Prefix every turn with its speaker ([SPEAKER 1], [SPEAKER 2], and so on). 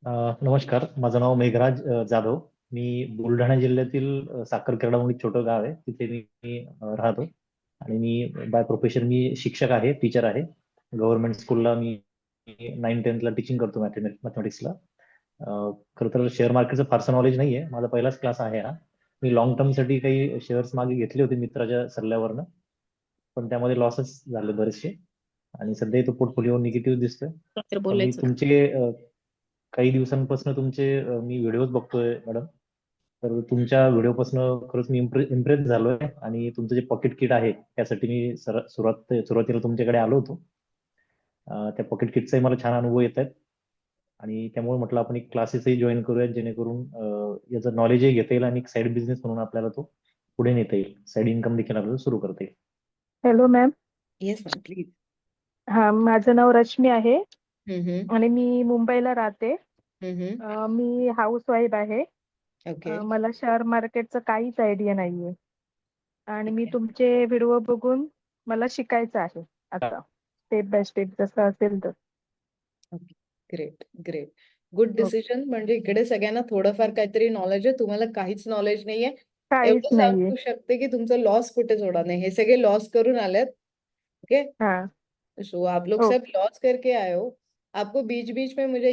[SPEAKER 1] नमस्कार. माझं नाव मेघराज जाधव. मी बुलढाणा जिल्ह्यातील साखरखेर्डा म्हणून एक छोटं गाव आहे, तिथे मी राहतो. आणि मी बाय प्रोफेशन मी शिक्षक आहे, टीचर आहे. गव्हर्नमेंट स्कूलला मी 9-10th ला टीचिंग करतो, मॅथमॅटिक्सला. खरं तर शेअर मार्केटचं फारसं नॉलेज नाही आहे, माझा पहिलाच क्लास आहे हा. मी लॉंग टर्मसाठी काही शेअर्स मागे घेतले होते मित्राच्या सल्ल्यावरनं, पण त्यामध्ये लॉसेस झाले बरेचसे. आणि सध्या तो पोर्टफोलिओ निगेटिव्ह दिसतोय.
[SPEAKER 2] तर
[SPEAKER 1] तर मी
[SPEAKER 2] बोलायचं का?
[SPEAKER 1] तुमचे काही दिवसांपासून तुमचे मी व्हिडिओज बघतोय मॅडम. तर तुमच्या व्हिडिओपासून खरंच मी इम्प्रेस झालोय, आणि तुमचं जे पॉकेट किट आहे त्यासाठी मी सुरुवातीला तुमच्याकडे आलो होतो. त्या पॉकेट किटचाही मला छान अनुभव येत आहेत. आणि त्यामुळे म्हटलं आपण एक क्लासेसही जॉईन करूयात, जेणेकरून याचं नॉलेजही घेता येईल आणि एक साईड बिझनेस म्हणून आपल्याला तो पुढे नेता येईल, साईड इन्कम देखील आपल्याला सुरू करता येईल.
[SPEAKER 3] Hello ma'am.
[SPEAKER 2] Yes ma'am please.
[SPEAKER 3] हा, माझं नाव रश्मी आहे
[SPEAKER 2] हम्म.
[SPEAKER 3] आणि मी मुंबईला राहते.
[SPEAKER 2] हम्म.
[SPEAKER 3] मी हाऊस वाईफ आहे.
[SPEAKER 2] ओके.
[SPEAKER 3] मला शेअर मार्केटचं काहीच आयडिया नाहीये आणि
[SPEAKER 2] ठीक
[SPEAKER 3] मी
[SPEAKER 2] आहे.
[SPEAKER 3] तुमचे व्हिडिओ बघून मला शिकायचं आहे आता, स्टेप बाय स्टेप जसं असेल तर.
[SPEAKER 2] ओके. Great great. गुड
[SPEAKER 3] हो,
[SPEAKER 2] डिसिजन. म्हणजे इकडे सगळ्यांना थोडंफार काहीतरी नॉलेज आहे, तुम्हाला काहीच नॉलेज नाहीये.
[SPEAKER 3] काहीच
[SPEAKER 2] एवढं
[SPEAKER 3] नाहीये.
[SPEAKER 2] सांगू शकते की तुमचा लॉस कुठे सोडा नाही, हे सगळे लॉस करून आलेत. ओके.
[SPEAKER 3] हाँ.
[SPEAKER 2] सो आप लोग सब
[SPEAKER 3] ओके.
[SPEAKER 2] लॉस करके आए हो. आपको बीच बीच में मुझे